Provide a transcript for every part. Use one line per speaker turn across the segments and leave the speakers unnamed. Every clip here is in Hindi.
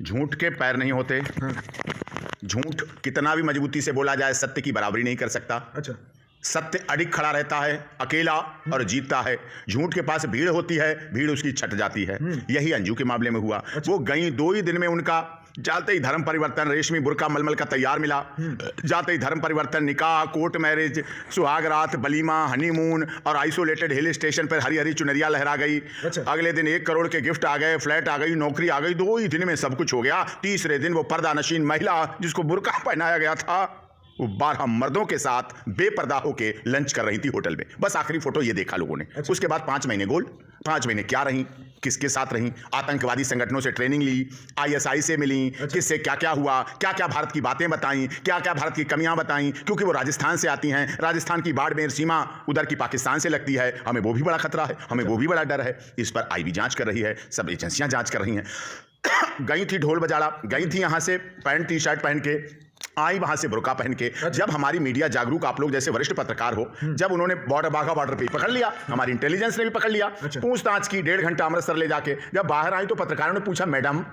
झूठ के पैर नहीं होते। झूठ कितना भी मजबूती से बोला जाए सत्य की बराबरी नहीं कर सकता।
अच्छा,
सत्य अडिग खड़ा रहता है अकेला और जीतता है। झूठ के पास भीड़ होती है, भीड़ उसकी छट जाती है। यही अंजू के मामले में हुआ।
अच्छा।
वो गई 2 ही दिन में उनका जाते ही धर्म परिवर्तन, रेशमी बुर्का मलमल का तैयार मिला। जाते ही धर्म परिवर्तन, निकाह, कोर्ट मैरिज, सुहाग रात, बलीमा, हनीमून और आइसोलेटेड हिल स्टेशन पर हरी हरी चुनरिया लहरा गई।
अच्छा।
अगले दिन 1 करोड़ के गिफ्ट आ गए, फ्लैट आ गई, नौकरी आ गई। 2 ही दिन में सब कुछ हो गया। तीसरे दिन वो पर्दा नशीन महिला जिसको बुर्का पहनाया गया था वो 12 मर्दों के साथ बेपर्दा होके लंच कर रही थी होटल में। बस आखिरी फोटो ये देखा लोगों ने।
अच्छा।
उसके बाद 5 महीने गोल। 5 महीने क्या रही, किसके साथ रही, आतंकवादी संगठनों से ट्रेनिंग ली, आईएसआई से मिली। अच्छा। किससे क्या क्या हुआ, क्या क्या भारत की बातें बताई, क्या क्या भारत की कमियां बताई, क्योंकि वो राजस्थान से आती हैं। राजस्थान की बाड़मेर सीमा उधर की पाकिस्तान से लगती है। हमें वो भी बड़ा खतरा है, हमें वो भी बड़ा डर है। इस पर आईबी जांच कर रही है, सब एजेंसियां जांच कर रही हैं। गई थी ढोल बजाड़ा, गई थी यहां से पैंट टी शर्ट पहन के, आई वहां से बुर्का पहन के। जब हमारी मीडिया जागरूक, आप लोग जैसे वरिष्ठ पत्रकार हो, जब उन्होंने बाघा बॉर्डर पे पकड़ लिया, हमारी इंटेलिजेंस ने भी पकड़ लिया।
अच्छा।
पूछताछ की 1.5 घंटा अमृतसर ले जाके। जब बाहर आई तो पत्रकारों ने पूछा, मैडम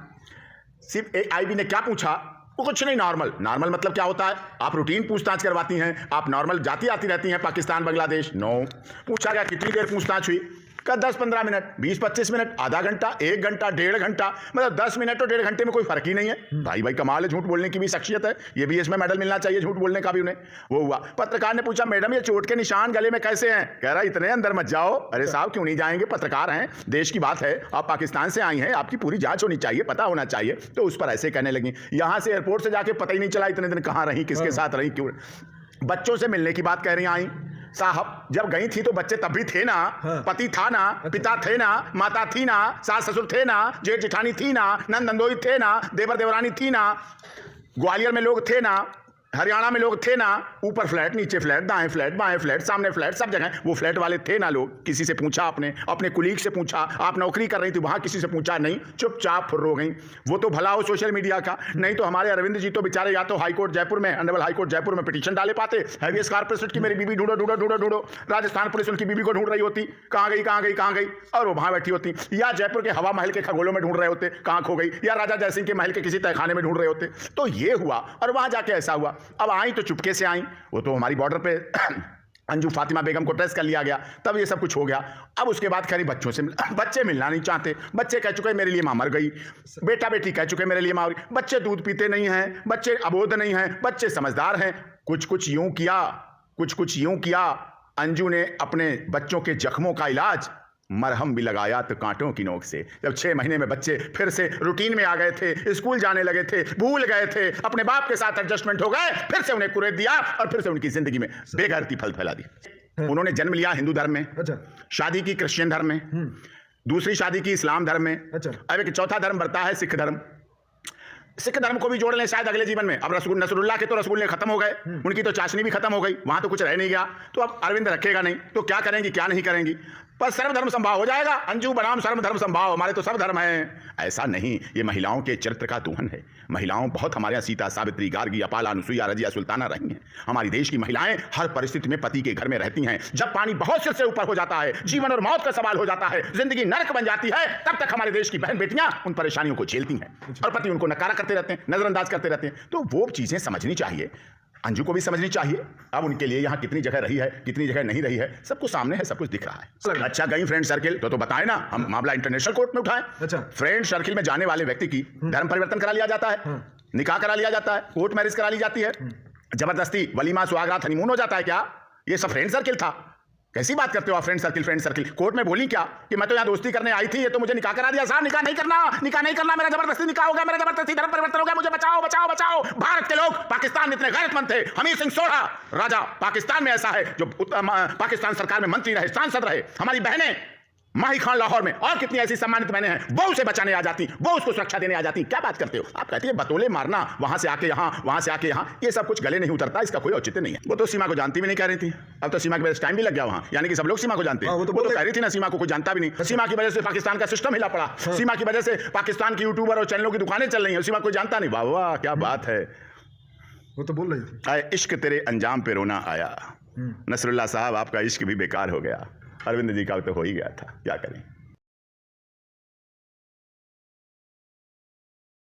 सिर्फ आईबी ने क्या पूछा? वो कुछ नहीं, नॉर्मल मतलब क्या होता है? आप रूटीन पूछताछ करवाती हैं, आप नॉर्मल जाती आती रहती हैं पाकिस्तान बांग्लादेश? नो। पूछा गया कितनी देर पूछताछ हुई? का 10-15 मिनट, 20-25 मिनट, आधा घंटा, 1 घंटा, 1.5 घंटा, मतलब 10 मिनट और 1.5 घंटे में कोई फर्क ही नहीं है। भाई कमाल है, झूठ बोलने की भी शख्सियत है। ये भी इसमें मेडल मिलना चाहिए, झूठ बोलने का भी उन्हें। वो हुआ। पत्रकार ने पूछा, मैडम ये चोट के निशान गले में कैसे हैं? कह रहा इतने अंदर मत जाओ। अरे साहब क्यों नहीं जाएंगे, पत्रकार हैं, देश की बात है, आप पाकिस्तान से आई हैं, आपकी पूरी जांच होनी चाहिए, पता होना चाहिए। तो उस पर ऐसे कहने लगी। यहां से एयरपोर्ट से जाके पता ही नहीं चला इतने दिन कहां रही, किसके साथ रही, क्यों। बच्चों से मिलने की बात कह रही आई साहब। जब गई थी तो बच्चे तब भी थे ना। पति था ना, पिता थे ना, माता थी ना, सास ससुर थे ना, जेठ जेठानी थी ना, नंद नंदोई थे ना, देवर देवरानी थी ना, ग्वालियर में लोग थे ना, हरियाणा में लोग थे ना। ऊपर फ्लैट, नीचे फ्लैट, दाएं फ्लैट, बाएं फ्लैट, सामने फ्लैट, सब जगह वो फ्लैट वाले थे ना लोग। किसी से पूछा आपने? अपने कुलीग से पूछा? आप नौकरी कर रही थी वहां, किसी से पूछा नहीं, चुपचाप फुर्र हो गई। वो तो भला हो सोशल मीडिया का, नहीं तो हमारे अरविंद जी तो बेचारे या तो हाईकोर्ट जयपुर में, ऑनरेबल हाईकोर्ट जयपुर में पिटीशन डाले पाते, हैवियस कॉर्पस की मेरी बीबी ढूंढो ढूंढो ढूंढो ढूंढो। राजस्थान पुलिस उनकी बीबी को ढूंढ रही होती, कहां गई कहां गई कहां गई, और वो वहां बैठी होती। या जयपुर के हवा महल के खगोलों में ढूंढ रहे होते, कहां खो गई, या राजा जयसिंह के महल के किसी तहखाने में ढूंढ रहे होते। तो ये हुआ और वहां जाके ऐसा हुआ। अब आई तो चुपके से आई, वो तो हमारी बॉर्डर पे अंजू फातिमा बेगम को ट्रेस कर लिया गया, तब ये सब कुछ हो गया। अब उसके बाद खरी बच्चों से बच्चे मिलना नहीं चाहते। बच्चे कह चुके मेरे लिए मां मर गई, बेटा बेटी कह चुके मेरे लिए मां मर गई। बच्चे दूध पीते नहीं हैं, बच्चे अबोध नहीं हैं, बच्चे समझदार हैं। कुछ यूं किया, कुछ यूं किया। अंजू ने अपने बच्चों के जख्मों का इलाज मरहम भी लगाया तो कांटों की नोक से। जब 6 महीने में बच्चे फिर से रूटीन में आ गए थे, स्कूल जाने लगे थे, भूल गए थे, अपने बाप के साथ एडजस्टमेंट हो गए, फिर से उन्हें कुरेद दिया और फिर से उनकी जिंदगी में बेगैरती फल फैला दी। उन्होंने जन्म लिया हिंदू धर्म में।
अच्छा।
शादी की क्रिश्चियन धर्म में, दूसरी शादी की इस्लाम धर्म में।
अच्छा।
अब एक चौथा धर्म बढ़ता है सिख धर्म। सिख धर्म को भी जोड़ लें शायद अगले जीवन में। अब नसरुल्लाह के तो रसगुल्ले खत्म हो गए, उनकी तो चाशनी भी खत्म हो गई, वहां तो कुछ रह नहीं गया। तो अब अरविंद रखेगा नहीं तो क्या करेंगी, क्या नहीं करेंगी। पर सर्वधर्म संभाव हो जाएगा। अंजू बनाम सर्वधर्म संभाव, हमारे तो सब धर्म हैं। ऐसा नहीं, ये महिलाओं के चरित्र का दोहन है। महिलाओं बहुत हमारे यहाँ सीता, सावित्री, गार्गी, अपाला, अनुसुईया, रजिया, सुल्ताना रही हैं। हमारी देश की महिलाएं हर परिस्थिति में पति के घर में रहती हैं। जब पानी बहुत सिर से ऊपर हो जाता है, जीवन और मौत का सवाल हो जाता है, जिंदगी नरक बन जाती है, तब तक हमारे देश की बहन बेटियां उन परेशानियों को झेलती हैं और पति उनको नकारा करते रहते हैं, नजरअंदाज करते रहते हैं। तो वो चीजें समझनी चाहिए, अंजू को भी समझनी चाहिए। अब उनके लिए यहाँ कितनी जगह रही है, कितनी जगह नहीं रही है, सब कुछ सामने है, सब कुछ दिख रहा है। अच्छा, गई फ्रेंड सर्किल तो बताएं ना, हम मामला इंटरनेशनल कोर्ट में उठाएं।
अच्छा।
फ्रेंड सर्किल में जाने वाले व्यक्ति की धर्म परिवर्तन करा लिया जाता है, निकाह करा लिया जाता है, कोर्ट मैरिज करा ली जाती है, जबरदस्ती वलीमा, सुहागरात, हनीमून हो जाता है। क्या ये सब फ्रेंड सर्किल था? कैसी बात करते हो आप? Friend circle. कोर्ट में बोली क्या कि मैं तो यहाँ दोस्ती करने आई थी, ये तो मुझे निकाह करा दिया। साहब निकाह नहीं करना, मेरा जबरदस्ती निकाह हो गया, मेरा जबरदस्ती धर्म परिवर्तन हो गया, मुझे बचाओ बचाओ बचाओ। भारत के लोग पाकिस्तान में इतने गैरतमंद थे। हमीर सिंह सोढ़ा राजा पाकिस्तान में ऐसा है जो पाकिस्तान सरकार में मंत्री रहे, सांसद रहे। हमारी बहनें माही खान लाहौर में और कितनी ऐसी सम्मानित बहनें हैं, वो उसे बचाने आ जाती, वो उसको सुरक्षा देने आ जाती। क्या बात करते हो आप? कहती है बतौले मारना, वहां से आके यहाँ, वहां से आके यहाँ, ये सब कुछ गले नहीं उतरता, इसका कोई औचित्य नहीं है। वो तो सीमा को जानती भी नहीं कह रही थी। अब तो सीमा की वजह से टाइम भी लग गया वहां, यानी कि सब लोग सीमा को जानते हैं। वो तो कह रही थी ना, सीमा को कोई जानता भी नहीं। सीमा की वजह से पाकिस्तान का सिस्टम हिला पड़ा, सीमा की वजह से पाकिस्तान की यूट्यूबर और चैनलों की दुकानें चल रही हैं, सीमा कोई जानता नहीं। वाह वाह, क्या बात है।
वो तो बोल रही थी,
आए इश्क तेरे अंजाम पे रोना आया। नसरुल्लाह साहब, आपका इश्क भी बेकार हो गया। अरविंद जी का तो हो ही गया था, क्या करें।